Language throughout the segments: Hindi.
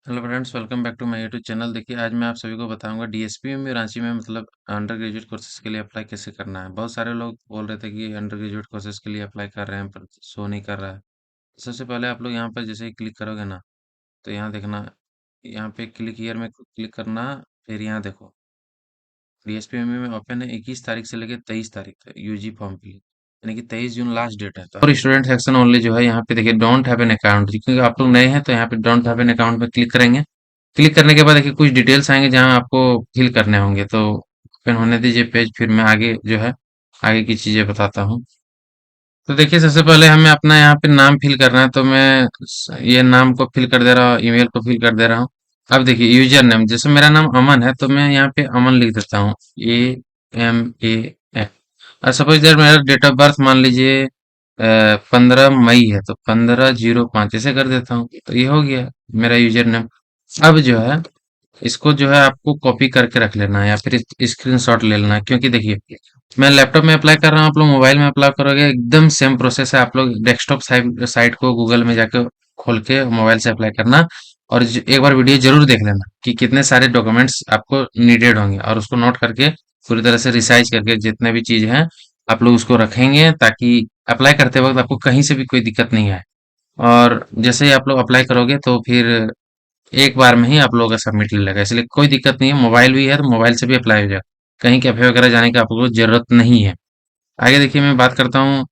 Hello friends, welcome back to my YouTube channel. देखिए, आज मैं आप सभी को बताऊंगा डीएसपी में रांची में अंडर ग्रेजुएट कोर्सेज के लिए अप्लाई कैसे करना है। बहुत सारे लोग बोल रहे थे कि अंडर ग्रेजुएट कोर्सेज के लिए अप्लाई कर रहे हैं पर शो नहीं कर रहा है। सबसे पहले आप लोग यहाँ पर जैसे ही क्लिक करोगे ना, तो यहाँ देखना, यहाँ पे क्लिक हियर में क्लिक करना। फिर यहाँ देखो, डीएसपी में ओपन है 21 तारीख से लेकर 23 तारीख तक यूजी फॉर्म के लिए, यानी कि 23 जून लास्ट डेट है। तो और स्टूडेंट सेक्शन ओनली जो है यहाँ पे देखिए डोंट हैव एन अकाउंट, क्योंकि आप लोग नए हैं तो यहाँ पे डोंट हैव एन अकाउंट पे क्लिक करेंगे। क्लिक करने के बाद देखिए कुछ डिटेल्स आएंगे जहाँ आपको फिल करने होंगे, तो ओपन होने दीजिए पेज। फिर मैं आगे जो है आगे की चीजें बताता हूँ। तो देखिए, सबसे पहले हमें अपना यहाँ पे नाम फिल करना है, तो मैं ये नाम को फिल कर दे रहा हूँ, ईमेल को फिल कर दे रहा हूँ। अब देखिए यूजर नेम, जैसे मेरा नाम अमन है तो मैं यहाँ पे अमन लिख देता हूँ, AMAN। और सपोज दैट मेरा डेट ऑफ बर्थ मान लीजिए 15 मई है, तो 15/05 ऐसे कर देता हूँ, तो ये हो गया मेरा यूजर नेम। अब जो है इसको जो है आपको कॉपी करके रख लेना है या फिर स्क्रीनशॉट ले लेना है, क्योंकि देखिए मैं लैपटॉप में अप्लाई कर रहा हूँ, आप लोग मोबाइल में अप्लाई करोगे एकदम सेम प्रोसेस है। आप लोग डेस्कटॉप साइट को गूगल में जाके खोल के मोबाइल से अप्लाई करना, और एक बार वीडियो जरूर देख लेना कि कितने सारे डॉक्यूमेंट्स आपको नीडेड होंगे, और उसको नोट करके पूरी तरह से रिसाइज करके जितने भी चीज हैं आप लोग उसको रखेंगे, ताकि अप्लाई करते वक्त आपको कहीं से भी कोई दिक्कत नहीं आए। और जैसे ही आप लोग अप्लाई करोगे तो फिर एक बार में ही आप लोगों का सबमिट ले लेगा, इसलिए कोई दिक्कत नहीं है। मोबाइल भी है तो मोबाइल से भी अप्लाई हो जाएगा, कहीं कैफे वगैरह जाने की आपको जरूरत नहीं है। आगे देखिए मैं बात करता हूँ,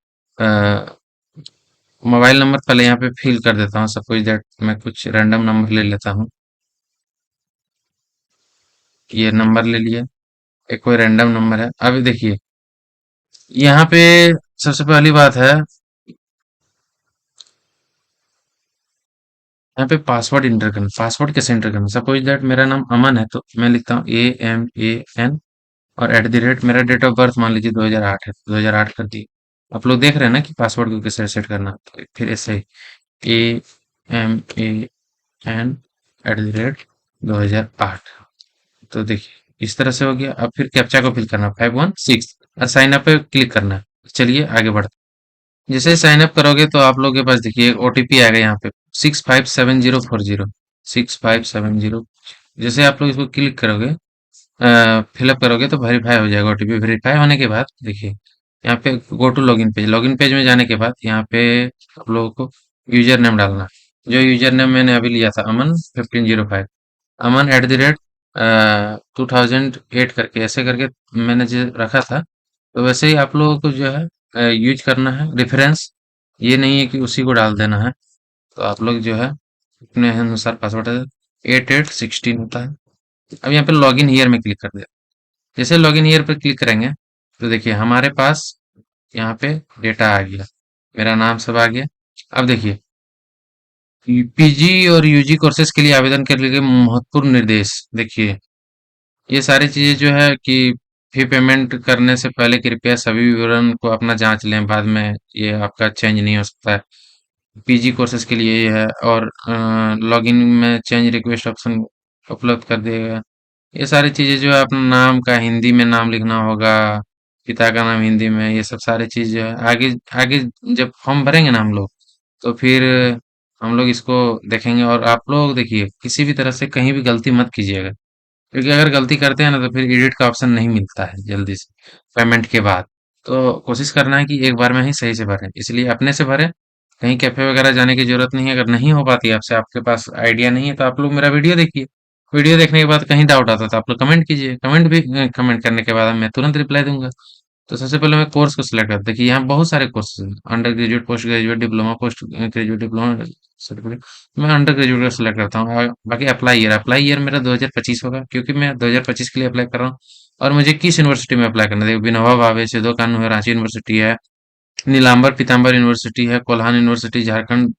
मोबाइल नंबर पहले यहाँ पे फिल कर देता हूँ। सपोज दैट मैं कुछ रैंडम नंबर ले लेता हूँ, ये नंबर ले लिया, एक कोई रैंडम नंबर है। अभी देखिए यहाँ पे सबसे पहली बात है, यहाँ पे पासवर्ड इंटर करना। पासवर्ड कैसे इंटर करना, सपोज दैट मेरा नाम अमन है तो मैं लिखता हूँ AMAN, और एट द रेट मेरा डेट ऑफ बर्थ मान लीजिए 2008 है, 2008 कर दी। आप लोग देख रहे हैं ना कि पासवर्ड को कैसे सेट करना, तो फिर ऐसे AMAN @2008। तो देखिए इस तरह से हो गया। अब फिर कैप्चा को फिल करना 516, और साइन अप पे क्लिक करना है। चलिए आगे बढ़ते हैं। जैसे साइन अप करोगे तो आप लोगों के पास देखिए एक ओटीपी आएगा यहाँ पे, 657040, 6570। जैसे आप लोग इसको क्लिक करोगे, फिलअप करोगे तो वेरीफाई हो जाएगा ओटीपी। वेरीफाई होने के बाद देखिए यहाँ पे go to login page, login page में जाने के बाद यहाँ पे आप लोगों को यूजर नेम डालना है। जो यूजर नेम मैंने अभी लिया था, अमन 1505, अमन @2008 करके ऐसे करके मैंने जो रखा था, तो वैसे ही आप लोगों को जो है यूज करना है। रेफरेंस ये नहीं है कि उसी को डाल देना है, तो आप लोग जो है अपने अनुसार पासवर्ड 8816 होता है। अब यहाँ पे लॉगिन हियर में क्लिक कर दिया। जैसे लॉगिन ईयर पर क्लिक करेंगे तो देखिए हमारे पास यहाँ पे डेटा आ गया, मेरा नाम सब आ गया। अब देखिए पीजी और यूजी कोर्सेज के लिए आवेदन करने के महत्वपूर्ण निर्देश देखिए, ये सारी चीजें जो है कि फी पेमेंट करने से पहले कृपया सभी विवरण को अपना जांच लें, बाद में ये आपका चेंज नहीं हो सकता है। पीजी कोर्सेज के लिए ये है, और लॉगिन में चेंज रिक्वेस्ट ऑप्शन उपलब्ध कर दिएगा। ये सारी चीजें जो है, अपना नाम का हिंदी में नाम लिखना होगा, पिता का नाम हिंदी में, ये सब सारी चीज जो है आगे आगे जब फॉर्म भरेंगे ना हम लोग, तो फिर हम लोग इसको देखेंगे। और आप लोग देखिए किसी भी तरह से कहीं भी गलती मत कीजिएगा, क्योंकि अगर गलती करते हैं ना तो फिर एडिट का ऑप्शन नहीं मिलता है जल्दी से पेमेंट के बाद। तो कोशिश करना है कि एक बार में ही सही से भरें, इसलिए अपने से भरें, कहीं कैफे वगैरह जाने की जरूरत नहीं है। अगर नहीं हो पाती आपसे, आपके पास आइडिया नहीं है, तो आप लोग मेरा वीडियो देखिए। वीडियो देखने के बाद कहीं डाउट आता है तो आप लोग कमेंट कीजिए, कमेंट भी कमेंट करने के बाद मैं तुरंत रिप्लाई दूंगा। तो सबसे पहले मैं कोर्स को सिलेक्ट करता, देखिए यहाँ बहुत सारे कोर्सेज हैं, under graduate, post graduate, diploma, post graduate, diploma certificate. मैं अंडर ग्रेजुएट को सिलेक्ट करता हूँ। और बाकी अप्लाई ईयर मेरा 2025 होगा, क्योंकि मैं 2025 के लिए अप्लाई कर रहा हूँ। और मुझे किस यूनिवर्सिटी में अप्लाई करना है, देखो विनोबा भावे, सिद्धू कानू है, रांची यूनिवर्सिटी है, नीलांबर पीताम्बर यूनिवर्सिटी है, Kolhan university Jharkhand,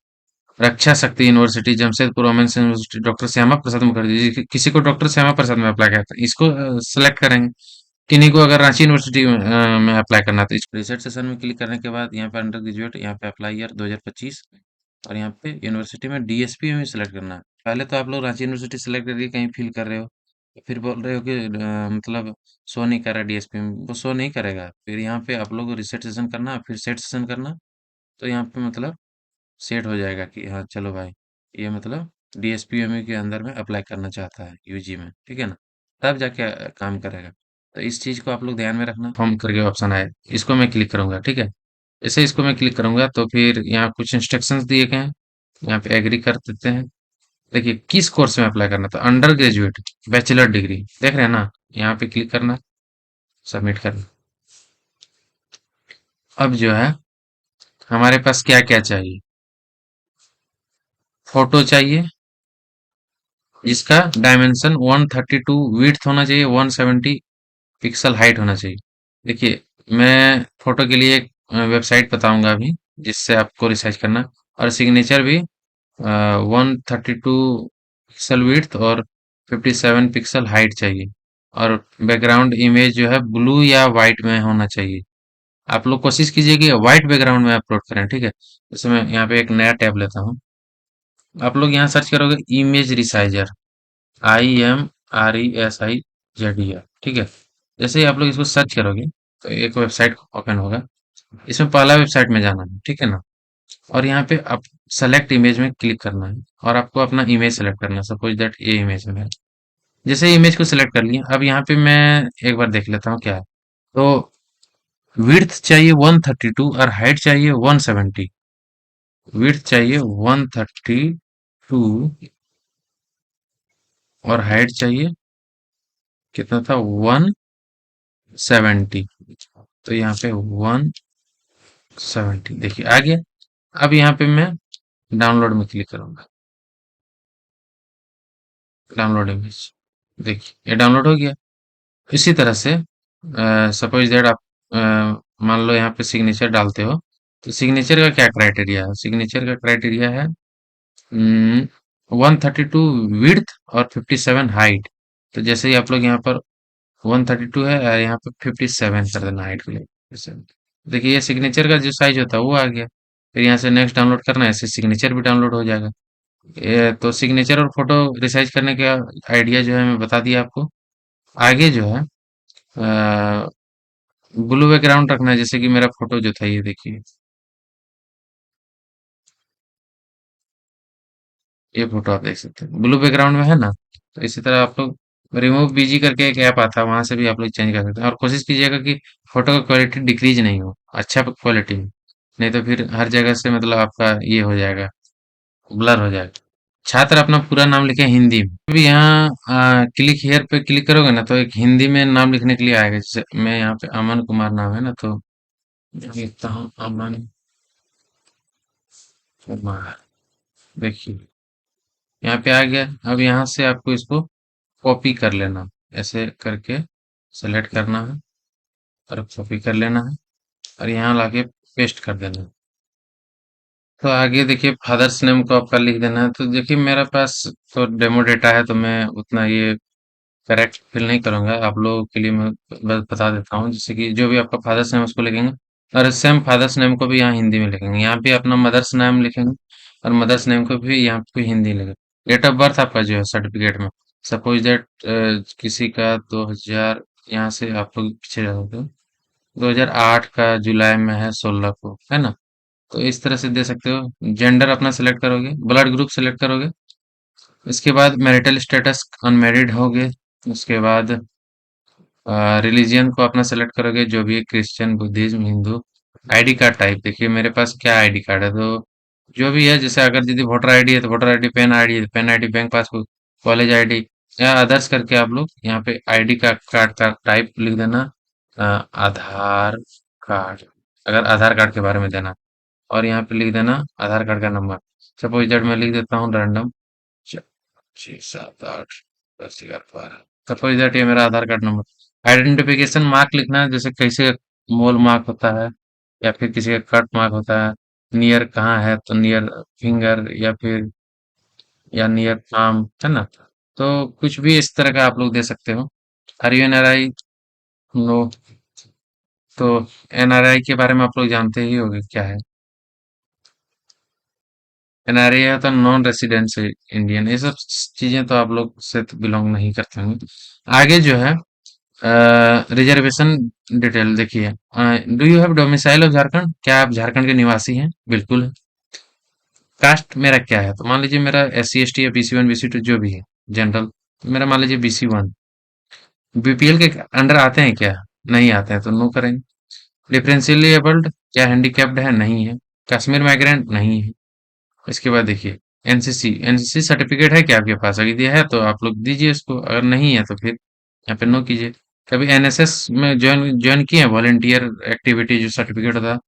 Raksha Shakti university, Jamshedpur women's university, doctor Shyama Prasad Mukherjee ji, किसी को डॉक्टर श्यामा प्रसाद में अप्लाई करता है इसको सेलेक्ट करेंगे। किन्हीं को अगर रांची यूनिवर्सिटी में अप्लाई करना है तो इस रिसर्च सेशन में क्लिक करने के बाद यहाँ पे अंडर ग्रेजुएट, यहाँ पे अप्लाई ईयर 2025, और यहाँ पे यूनिवर्सिटी में डीएसपी में सिलेक्ट करना है। पहले तो आप लोग रांची यूनिवर्सिटी सेलेक्ट करके कहीं फिल कर रहे हो, फिर बोल रहे हो कि मतलब शो नहीं कर रहा डीएसपी में, वो शो नहीं करेगा। फिर यहाँ पे आप लोग को रिसेट सेशन करना, फिर सेट सेशन करना, तो यहाँ पे मतलब सेट हो जाएगा कि हाँ चलो भाई, ये मतलब डीएसपीएमयू के अंदर में अप्लाई करना चाहता है यूजी में, ठीक है ना? तब जाके काम करेगा। तो इस चीज़ को आप लोग ध्यान में रखना। होम करके ऑप्शन आए, इसको मैं क्लिक करूँगा, ठीक है? जैसे इसको मैं क्लिक करूँगा तो फिर यहाँ कुछ इंस्ट्रक्शंस दिए गए हैं, यहाँ पे एग्री कर देते हैं। देखिए किस कोर्स में अप्लाई करना था, अंडर ग्रेजुएट, बैचलर डिग्री, देख रहे हैं ना? यहाँ पे क्लिक करना, सबमिट करना। अब जो है हमारे पास क्या क्या चाहिए, फोटो चाहिए जिसका डायमेंशन 132 विड्थ होना चाहिए, 170 पिक्सल हाइट होना चाहिए। देखिए मैं फोटो के लिए एक वेबसाइट बताऊंगा अभी, जिससे आपको रिसर्च करना। और सिग्नेचर भी 132 पिक्सल विड्थ और 57 पिक्सल हाइट चाहिए। और बैकग्राउंड इमेज जो है ब्लू या व्हाइट में होना चाहिए। आप लोग कोशिश कीजिए कि व्हाइट बैकग्राउंड में अपलोड करें, ठीक है? जैसे मैं यहाँ पे एक नया टैब लेता हूँ। आप लोग यहाँ सर्च करोगे इमेज रिसाइजर, IMRESIZER, ठीक है? जैसे ही आप लोग इसको सर्च करोगे तो एक वेबसाइट ओपन होगा। इसमें पहला वेबसाइट में जाना है, ठीक है ना? और यहाँ पे आप सेलेक्ट इमेज में क्लिक करना है और आपको अपना इमेज सेलेक्ट करना है। सपोज दैट ये इमेज है मेरा। जैसे इमेज को सिलेक्ट कर लिया, अब यहाँ पे मैं एक बार देख लेता हूँ क्या है। तो विड्थ चाहिए 132 और हाइट चाहिए 170। विड्थ चाहिए 132 और हाइट चाहिए कितना था, 170। तो यहाँ पे 170 देखिए आ गया। अब यहाँ पे मैं डाउनलोड में क्लिक करूंगा, डाउनलोड इमेज, देखिए ये डाउनलोड हो गया। इसी तरह से सपोज दैट आप मान लो यहाँ पे सिग्नेचर डालते हो, तो सिग्नेचर का क्या क्राइटेरिया है? सिग्नेचर का क्राइटेरिया है 132 विड्थ और 57 हाइट। तो जैसे ही आप लोग यहाँ पर 132 है और यहाँ पे 57 कर देना हाइट के लिए 57। देखिए ये सिग्नेचर का जो साइज होता है वो आ गया। फिर यहाँ से नेक्स्ट डाउनलोड करना है, ऐसे सिग्नेचर भी डाउनलोड हो जाएगा। ये तो सिग्नेचर और फोटो रिसाइज करने का आइडिया जो है मैं बता दिया आपको। आगे जो है ब्लू बैकग्राउंड रखना है, जैसे कि मेरा फोटो जो था ये देखिए, ये फोटो आप देख सकते हैं ब्लू बैकग्राउंड में है ना। तो इसी तरह आप लोग रिमूव बीजी करके एक ऐप आता है, वहां से भी आप लोग चेंज कर सकते हैं। और कोशिश कीजिएगा कि फोटो का क्वालिटी डिक्रीज नहीं हो, अच्छा क्वालिटी में। नहीं तो फिर हर जगह से मतलब आपका ये हो जाएगा, ब्लर हो जाएगा। छात्र अपना पूरा नाम लिखे हिंदी में। अभी यहाँ क्लिक हियर पे क्लिक करोगे ना तो एक हिंदी में नाम लिखने के लिए आएगा। जैसे मैं यहाँ पे अमन कुमार नाम है ना, तो मैं लिखता हूँ अमन कुमार। देखिए यहाँ पे आ गया। अब यहाँ से आपको इसको कॉपी कर लेना, ऐसे करके सेलेक्ट करना है और कॉपी कर लेना है और यहाँ लाके पेस्ट कर देना है। तो आगे देखिए फादर्स नेम को आपका लिख देना है। तो देखिए मेरे पास तो डेमो डेटा है, तो मैं उतना ये करेक्ट फिल नहीं करूंगा। आप लोगों के लिए मैं बस बता देता हूँ, जैसे कि जो भी आपका फादर्स नेम उसको लिखेंगे और सेम फादर्स नेम को भी यहाँ हिंदी में लिखेंगे। यहाँ पे अपना मदर्स नेम लिखेंगे और मदर्स नेम को भी यहाँ पे हिंदी लिखेंगे। डेट ऑफ बर्थ आपका जो है सर्टिफिकेट में, सपोज दैट किसी का 2000, यहाँ से आप लोग पीछे जा सकते हो, 2008 का जुलाई में है 16 को, है ना? तो इस तरह से दे सकते हो। जेंडर अपना सिलेक्ट करोगे, ब्लड ग्रुप सिलेक्ट करोगे। इसके बाद मैरिटल स्टेटस अनमेरिड होगे। उसके बाद रिलीजियन को अपना सेलेक्ट करोगे, जो भी है Christian, Buddhism, Hindu. ID card type देखिए मेरे पास क्या आईडी कार्ड है, तो जो भी है, जैसे अगर यदि वोटर आईडी है तो वोटर आईडी, पेन आईडी है तो PAN ID, bank passbook, college ID या अदर्स करके आप लोग यहाँ पे आईडी कार्ड का टाइप लिख देना। आधार कार्ड, अगर आधार कार्ड के बारे में देना। और यहाँ पे लिख देना आधार कार्ड का नंबर। सपोज दैट मैं लिख देता हूँ रैंडम 6, 7, 8, 10, 11, 12। सपोज दैट ये मेरा आधार कार्ड नंबर। आइडेंटिफिकेशन मार्क लिखना है, जैसे कैसे मोल मार्क होता है या फिर किसी का कट मार्क होता है। नियर कहाँ है, तो नियर फिंगर या फिर या नियर थंब, है ना? तो कुछ भी इस तरह का आप लोग दे सकते हो। Are you NRI? नो। तो एनआरआई के बारे में आप लोग जानते ही होंगे क्या है। एनआरआई है तो नॉन रेसिडेंट इंडियन, ये सब चीजें तो आप लोग से बिलोंग नहीं करते होंगे। आगे जो है रिजर्वेशन डिटेल देखिए। Do you have domicile of Jharkhand? क्या आप झारखंड के निवासी हैं? बिल्कुल है। कास्ट मेरा क्या है, तो मान लीजिए मेरा SC ST या BC 1 BC 2 जो भी है, जनरल, तो मेरा मान लीजिए BC 1। BPL के अंडर आते हैं क्या? नहीं आते हैं, तो नो करेंगे। डिफरेंशियली एबल्ड क्या हैंडीकैप्ड है? नहीं है। कश्मीर माइग्रेंट नहीं है। इसके बाद देखिए, एनसीसी सर्टिफिकेट है क्या आपके पास? अगर दिया है तो आप लोग दीजिए इसको, अगर नहीं है तो फिर यहाँ पे नो कीजिए। कभी एनएसएस में ज्वाइन ज्वाइन किए हैं? वॉलेंटियर एक्टिविटी जो सर्टिफिकेट होता,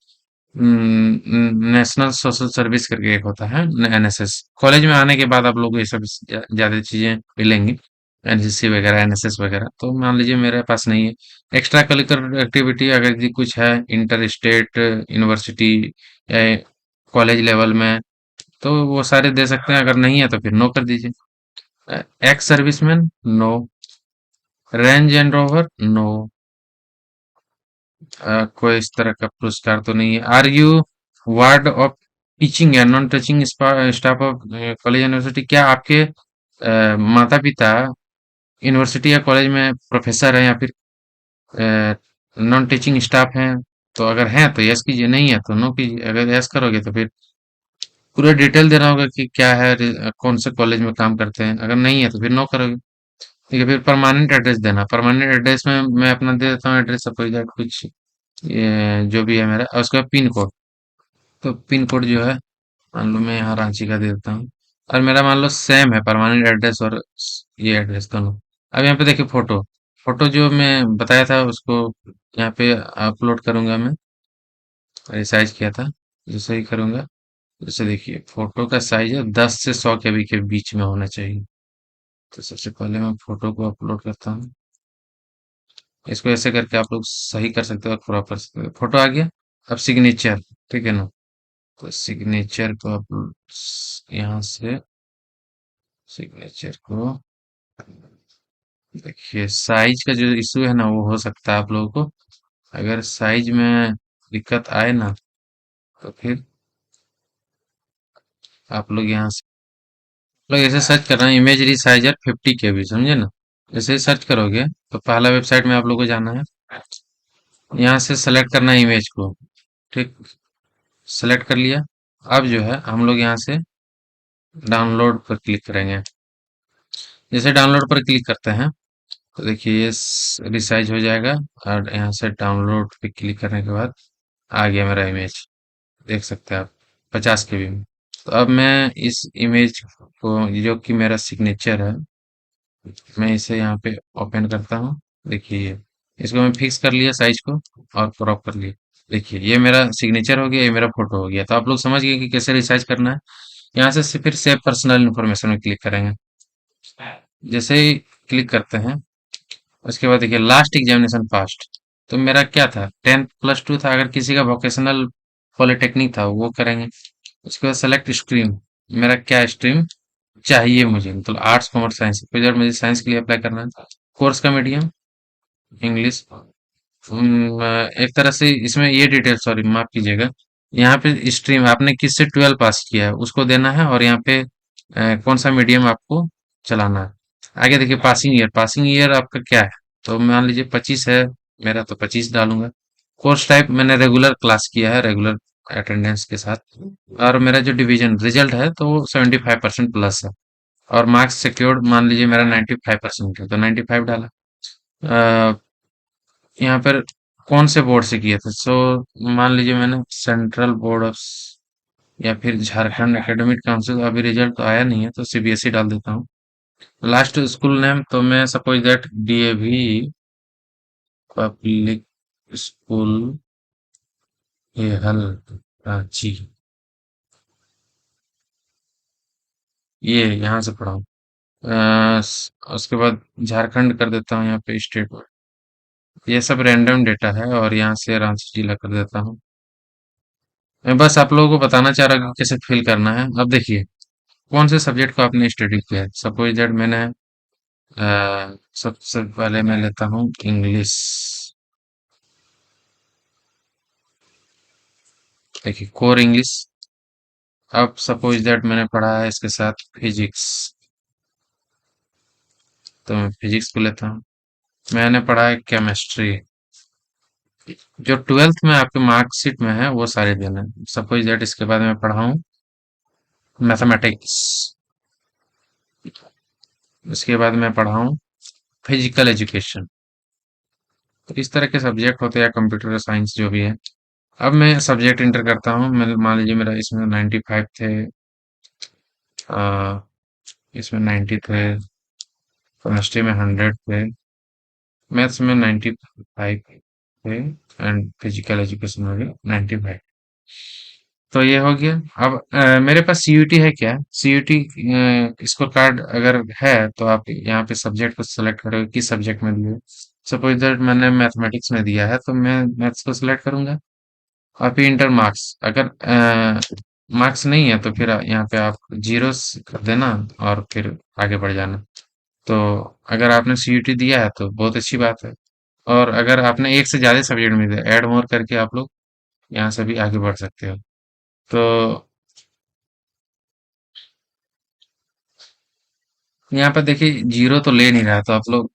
नेशनल सोशल सर्विस करके एक होता है, एनएसएस। कॉलेज में आने के बाद आप लोग को ये सब ज्यादा चीजें मिलेंगी, एनसीसी वगैरह, एनएसएस वगैरह। तो मान लीजिए मेरे पास नहीं है। एक्स्ट्रा करिकुलर एक्टिविटी अगर यदि कुछ है, इंटर स्टेट, यूनिवर्सिटी या कॉलेज लेवल में, तो वो सारे दे सकते हैं। अगर नहीं है तो फिर नो कर दीजिए। Ex serviceman, no. Range and rover, no. कोई इस तरह का पुरस्कार तो नहीं है। Are you ward of teaching या non teaching staff of college university? क्या आपके माता पिता यूनिवर्सिटी या कॉलेज में प्रोफेसर हैं, या फिर नॉन टीचिंग स्टाफ हैं? तो अगर हैं तो यस कीजिए, नहीं है तो नो कीजिए। अगर यस करोगे तो फिर पूरा डिटेल देना होगा कि क्या है, कौन से कॉलेज में काम करते हैं। अगर नहीं है तो फिर नो करोगे। ठीक है, फिर परमानेंट एड्रेस देना। परमानेंट एड्रेस में मैं अपना दे देता हूँ एड्रेस, सपोज दैट कुछ ये जो भी है मेरा, और उसका पिन कोड। तो पिन कोड जो है, मान लो मैं यहाँ रांची का दे देता हूँ, और मेरा मान लो सेम है परमानेंट एड्रेस और ये एड्रेस दोनों। अब यहाँ पे देखिए फोटो, फोटो जो मैं बताया था उसको यहाँ पे अपलोड करूंगा मैं, रिसाइज किया था, जैसे ही करूंगा। जैसे देखिए फोटो का साइज है 10 से 100 KB के बीच में होना चाहिए। तो सबसे पहले मैं फोटो को अपलोड करता हूँ। इसको ऐसे करके आप लोग सही कर सकते हो और क्रॉप कर सकते हो। फोटो आ गया। अब सिग्नेचर, ठीक है ना? तो सिग्नेचर को आप यहाँ से सिग्नेचर को देखिए, साइज का जो इशू है ना, वो हो सकता है आप लोगों को। अगर साइज में दिक्कत आए ना, तो फिर आप लोग यहाँ से लोग ऐसे सर्च करना है, इमेज रिसाइजर 50 KB, समझे ना? जैसे ही सर्च करोगे तो पहला वेबसाइट में आप लोग को जाना है। यहाँ से सेलेक्ट करना है इमेज को। ठीक, सेलेक्ट कर लिया। अब जो है हम लोग यहाँ से डाउनलोड पर क्लिक करेंगे। जैसे डाउनलोड पर क्लिक करते हैं तो देखिए ये रिसाइज हो जाएगा, और यहाँ से डाउनलोड पे क्लिक करने के बाद आ गया मेरा इमेज। देख सकते हैं आप, 50 KB में। तो अब मैं इस इमेज को, जो कि मेरा सिग्नेचर है, मैं इसे यहाँ पे ओपन करता हूँ। देखिए ये, इसको मैं फिक्स कर लिया साइज को, और क्रॉप कर लिया। देखिए ये मेरा सिग्नेचर हो गया, ये मेरा फोटो हो गया। तो आप लोग समझ गए कि कैसे रिसाइज करना है। यहाँ से फिर सेव पर्सनल इन्फॉर्मेशन में क्लिक करेंगे। जैसे ही क्लिक करते हैं, उसके बाद देखिए लास्ट एग्जामिनेशन पास्ट। तो मेरा क्या था, 10+2 था। अगर किसी का वोकेशनल पॉलिटेक्निक था वो करेंगे। उसके बाद सेलेक्ट स्ट्रीम, मेरा क्या स्ट्रीम चाहिए मुझे, मतलब आर्ट्स कॉमर्स साइंस, तो इधर मुझे साइंस के लिए अप्लाई करना है। कोर्स का मीडियम इंग्लिश। एक तरह से इसमें ये डिटेल, सॉरी माफ कीजिएगा, यहाँ पे स्ट्रीम आपने किससे 12 पास किया है उसको देना है, और यहाँ पे कौन सा मीडियम आपको चलाना है। आगे देखिए पासिंग ईयर, पासिंग ईयर आपका क्या है? तो मान लीजिए 25 है मेरा, तो 25 डालूंगा। कोर्स टाइप मैंने रेगुलर क्लास किया है, रेगुलर अटेंडेंस के साथ। और मेरा जो डिवीजन रिजल्ट है तो 75% प्लस है। और मार्क्स सिक्योर्ड मान लीजिए मेरा 95% है, तो 95 डाला। यहाँ पर कौन से बोर्ड से किए थे, सो मान लीजिए मैंने सेंट्रल बोर्ड ऑफ, या फिर झारखंड एकेडमिक काउंसिल। अभी रिजल्ट तो आया नहीं है, तो CBSE डाल देता हूँ। लास्ट स्कूल नेम तो मैं suppose that DAV public school Hehal Ranchi, ये यहाँ से पढ़ा हूँ। उसके बाद झारखंड कर देता हूँ, यहाँ पे स्टेट में। ये सब रैंडम डेटा है, और यहाँ से रांची जिला कर देता हूँ। मैं बस आप लोगों को बताना चाह रहा हूँ कि कैसे फिल करना है। अब देखिए कौन से सब्जेक्ट को आपने स्टडी किया है। सपोज दैट मैंने सबसे पहले मैं लेता हूँ इंग्लिश। देखिए कोर इंग्लिश। अब सपोज दैट मैंने पढ़ा है इसके साथ फिजिक्स, तो मैं फिजिक्स को लेता हूँ। मैंने पढ़ा है केमिस्ट्री। जो 12th में आपके मार्कशीट में है वो सारे देना है। सपोज दैट इसके बाद मैं पढ़ा हूँ मैथमेटिक्स। उसके बाद मैं पढ़ा हूँ फिजिकल एजुकेशन। तो इस तरह के सब्जेक्ट होते हैं, कंप्यूटर साइंस जो भी है। अब मैं सब्जेक्ट इंटर करता हूँ। मैं मान लीजिए मेरा इसमें 95 थे, आ, इसमें 90 थे, केमिस्ट्री में 100 थे, मैथ्स में 95 थे, एंड फिजिकल एजुकेशन में भी 95। तो ये हो गया। अब मेरे पास सीयूटी है क्या? सीयूटी स्कोर कार्ड अगर है तो आप यहाँ पे सब्जेक्ट को सिलेक्ट करोगे, किस सब्जेक्ट में दिए। सपोज दैट मैंने मैथमेटिक्स में दिया है तो मैं मैथ्स को सिलेक्ट करूंगा। और फिर इंटर मार्क्स, अगर मार्क्स नहीं है तो फिर यहाँ पे आप जीरो कर देना और फिर आगे बढ़ जाना। तो अगर आपने सीयूटी दिया है तो बहुत अच्छी बात है। और अगर आपने एक से ज्यादा सब्जेक्ट में दिया, ऐड मोर करके आप लोग यहाँ से भी आगे बढ़ सकते हो। तो यहाँ पर देखिए जीरो तो ले नहीं रहा, तो आप लोग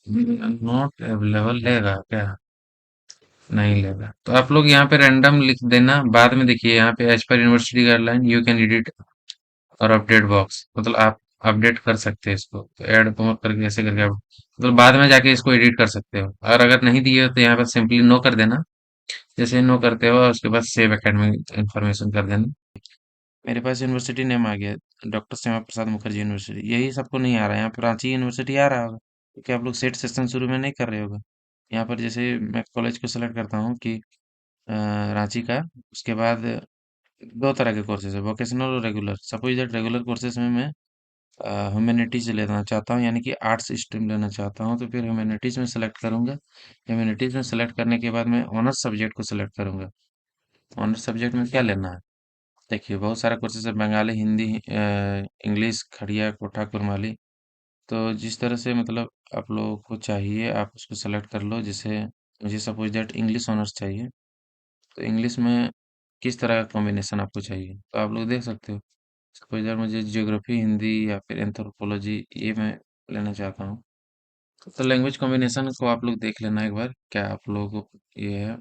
नॉट अवेलेबल लेगा क्या? नहीं लेगा तो आप लोग यहाँ पे रैंडम लिख देना। बाद में देखिए यहाँ पे as per university guideline you can edit और अपडेट बॉक्स, मतलब आप अपडेट कर सकते हैं इसको। तो ऐड मोर करके ऐसे करके आप मतलब बाद में जाके इसको एडिट कर सकते हो। और अगर नहीं दिए हो तो यहाँ पर सिंपली नो कर देना। जैसे नो करते हो उसके बाद सेव एकेडमिक इंफॉर्मेशन कर देना। मेरे पास यूनिवर्सिटी नेम आ गया, डॉक्टर श्यामा प्रसाद मुखर्जी यूनिवर्सिटी। यही सबको नहीं आ रहा है, यहाँ पर रांची यूनिवर्सिटी आ रहा होगा क्योंकि आप लोग सेट सेशन शुरू में नहीं कर रहे होगा। यहाँ पर जैसे मैं कॉलेज को सिलेक्ट करता हूँ कि रांची का, उसके बाद दो तरह के कोर्सेज है, वोकेशनल और regular. Suppose that regular courses में मैं ह्यूमैनिटीज लेना चाहता हूँ, यानी कि आर्ट्स स्ट्रीम लेना चाहता हूँ, तो फिर ह्यूमैनिटीज में सेलेक्ट करूंगा। ह्यूमैनिटीज में सेलेक्ट करने के बाद मैं ऑनर्स सब्जेक्ट को सिलेक्ट करूंगा। ऑनर्स सब्जेक्ट में क्या लेना है? देखिए बहुत सारा कोर्सेज है, बंगाली, हिंदी, इंग्लिश, खड़िया, कोठा, कुरमाली। तो जिस तरह से मतलब आप लोगों को चाहिए आप उसको सेलेक्ट कर लो। जैसे मुझे सपोज दैट इंग्लिश ऑनर्स चाहिए, तो इंग्लिश में किस तरह का कॉम्बिनेशन आपको चाहिए तो आप लोग देख सकते हो। सपोज दैट मुझे ज्योग्राफी, हिंदी या फिर एंथ्रोपोलॉजी, ये मैं लेना चाहता हूँ। तो लैंग्वेज कॉम्बिनेशन को आप लोग देख लेना एक बार, क्या आप लोगों को ये है।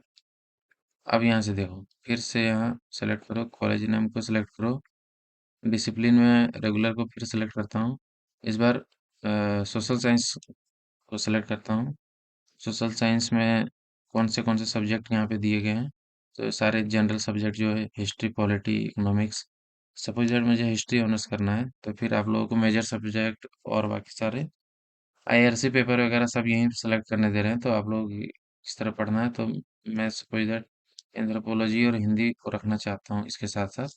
अब यहाँ से देखो, फिर से यहाँ सेलेक्ट करो, कॉलेज नेम को सिलेक्ट करो। डिसिप्लिन में रेगुलर को फिर सेलेक्ट करता हूँ। इस बार सोशल साइंस को सेलेक्ट करता हूँ। सोशल साइंस में कौन से सब्जेक्ट यहाँ पे दिए गए हैं? तो सारे जनरल सब्जेक्ट जो है, history, polity, economics. Suppose that मुझे हिस्ट्री ऑनर्स करना है तो फिर आप लोगों को मेजर सब्जेक्ट और बाकी सारे आईआरसी पेपर वगैरह सब यहीं सेलेक्ट करने दे रहे हैं। तो आप लोग इस तरह पढ़ना है। तो मैं सपोज दैट एंथ्रोपोलॉजी और हिंदी को रखना चाहता हूँ इसके साथ साथ,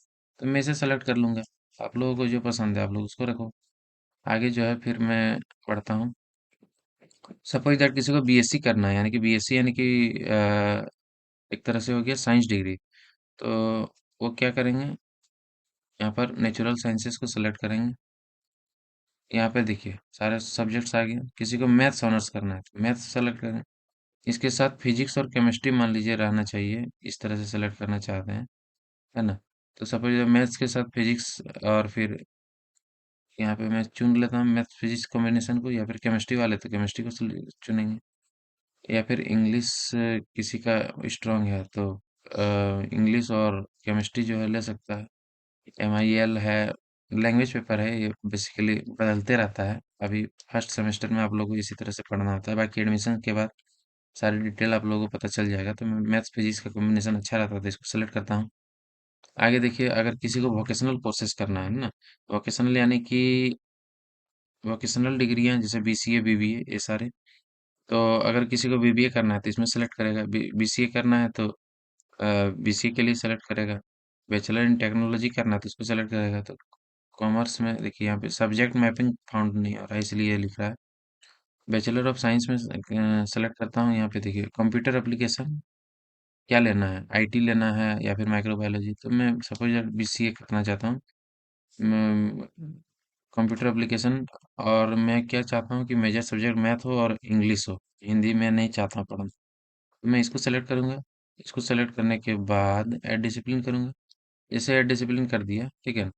तो मैं इसे सेलेक्ट कर लूंगा। आप लोगों को जो पसंद है आप लोग उसको रखो। आगे जो है फिर मैं पढ़ता हूँ। सपोज दैट किसी को बीएससी करना है, यानी कि बीएससी यानी कि एक तरह से हो गया साइंस डिग्री। तो वो क्या करेंगे, यहाँ पर नेचुरल साइंसेस को सिलेक्ट करेंगे। यहाँ पे देखिए सारे सब्जेक्ट्स आ गए। किसी को मैथ्स ऑनर्स करना है तो मैथ्स सेलेक्ट करें। इसके साथ फिजिक्स और केमिस्ट्री मान लीजिए रहना चाहिए, इस तरह से सेलेक्ट करना चाहते हैं, है ना। तो सपोज मैथ्स के साथ फिजिक्स, और फिर यहाँ पे मैं चुन लेता हूँ मैथ्स फिजिक्स कॉम्बिनेशन को, या फिर केमिस्ट्री वाले तो केमिस्ट्री को चुनेंगे। या फिर इंग्लिश किसी का स्ट्रांग है तो इंग्लिश और केमिस्ट्री जो है ले सकता है। MIL है, लैंग्वेज पेपर है, ये बेसिकली बदलते रहता है। अभी फर्स्ट सेमेस्टर में आप लोगों को इसी तरह से पढ़ना होता है, बाकी एडमिशन के बाद सारी डिटेल आप लोगों को पता चल जाएगा। तो मैथ्स फिजिक्स का कॉम्बिनेशन अच्छा रहता है तो इसको सेलेक्ट करता हूँ। आगे देखिए, अगर किसी को वोकेशनल कोर्सेज करना है ना, वोकेशनल यानी कि वोकेशनल डिग्रियां जैसे BCA, BBA, ये सारे। तो अगर किसी को BBA करना है तो इसमें सेलेक्ट करेगा। BCA करना है तो BCA के लिए सेलेक्ट करेगा। बैचलर इन टेक्नोलॉजी करना है तो उसको सेलेक्ट करेगा। तो कॉमर्स में देखिए यहाँ पे सब्जेक्ट मैपिंग फाउंड नहीं हो रहा है इसलिए ये लिख रहा है। बैचलर ऑफ साइंस में सेलेक्ट करता हूँ। यहाँ पे देखिए कंप्यूटर एप्लीकेशन क्या लेना है, IT लेना है या फिर माइक्रोबायोलॉजी। तो मैं सपोज BCA करना चाहता हूँ, कंप्यूटर एप्लीकेशन। और मैं क्या चाहता हूँ कि मेजर सब्जेक्ट मैथ हो और इंग्लिश हो, हिंदी में नहीं चाहता हूँ पढ़ना। तो मैं इसको सेलेक्ट करूंगा। इसको सेलेक्ट करने के बाद ऐड डिसिप्लिन करूंगा। जैसे ऐड डिसिप्लिन कर दिया, ठीक है।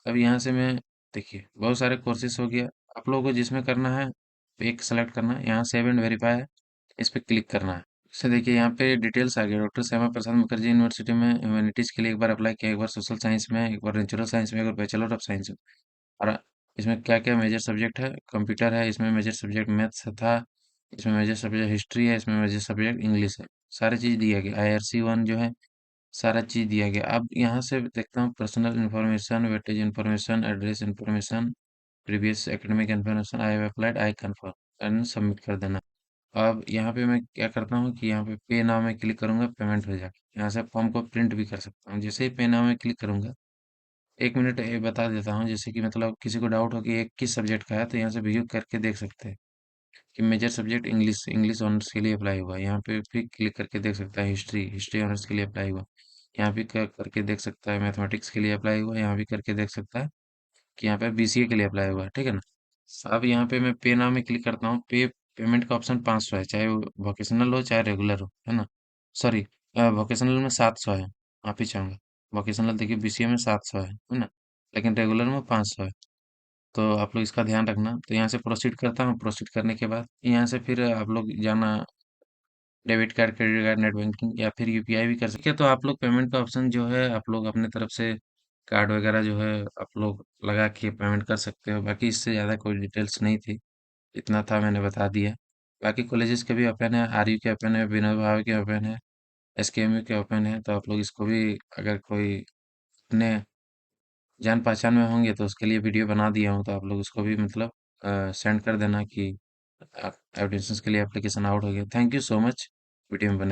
अब यहाँ से मैं देखिए बहुत सारे कोर्सेज हो गया। आप लोगों को जिसमें करना है एक सेलेक्ट करना है, यहाँ सेव एंड वेरीफाई है, इस पर क्लिक करना है। से देखिए यहाँ पे डिटेल्स आ गया। डॉक्टर श्यामा प्रसाद मुखर्जी यूनिवर्सिटी में ह्यूमैनिटीज के लिए एक बार अप्लाई किया, एक बार सोशल साइंस में, एक बार नेचुरल साइंस में, एक बार बैचलर ऑफ साइंस में। और इसमें क्या क्या मेजर सब्जेक्ट है? कंप्यूटर है, इसमें मेजर सब्जेक्ट मैथ्स था, इसमें मेजर सब्जेक्ट हिस्ट्री है, इसमें मेजर सब्जेक्ट इंग्लिश है। सारी चीज़ दिया गया, IRC 1 जो है सारा चीज़ दिया गया। अब यहाँ से देखता हूँ personal information, weightage information, address information, previous academic information, I have applied, I confirm and submit कर देना। अब यहाँ पे मैं क्या करता हूँ कि यहाँ पे पे नाउ में क्लिक करूंगा, पेमेंट हो जाएगा। यहाँ से फॉर्म को प्रिंट भी कर सकता हूँ। जैसे ही पे नाउ में क्लिक करूंगा, 1 मिनट ये बता देता हूँ, जैसे कि मतलब किसी को डाउट हो कि ये किस सब्जेक्ट का है, तो यहाँ से व्यू करके देख सकते हैं कि major subject English, English honours के लिए अप्लाई हुआ है। यहाँ पे फिर क्लिक करके देख सकता है हिस्ट्री, हिस्ट्री ऑनर्स के लिए अप्लाई हुआ। यहाँ भी करके देख सकता है मैथमेटिक्स के लिए अप्लाई हुआ। यहाँ भी करके देख सकता है कि यहाँ पे BCA के लिए अप्लाई हुआ है, ठीक है ना। अब यहाँ पे मैं पे नाउ में क्लिक करता हूँ। पेमेंट का ऑप्शन 500 है, चाहे वो वोकेशनल हो चाहे रेगुलर हो, है ना। सॉरी, वोकेशनल में 700 है, आप ही चाहूंगा। वोकेशनल देखिए BCA में 700 है ना, लेकिन रेगुलर में 500 है। तो आप लोग इसका ध्यान रखना। तो यहाँ से प्रोसीड करता हूँ। प्रोसीड करने के बाद यहाँ से फिर आप लोग जाना, debit card, credit card, net banking या फिर UPI भी कर सकते हैं। तो आप लोग पेमेंट का ऑप्शन जो है आप लोग अपने तरफ से कार्ड वगैरह जो है आप लोग लगा के पेमेंट कर सकते हो। बाकी इससे ज़्यादा कोई डिटेल्स नहीं थी, इतना था मैंने बता दिया। बाकी कॉलेजेस के भी ओपन है, RU के ओपन है, विनोद भावे के ओपन है, SKMU के ओपन है। तो आप लोग इसको भी, अगर कोई अपने जान पहचान में होंगे तो उसके लिए वीडियो बना दिया हूँ, तो आप लोग उसको भी मतलब सेंड कर देना कि एडमिशन्स के लिए एप्लीकेशन आउट हो गया। Thank you so much video में बने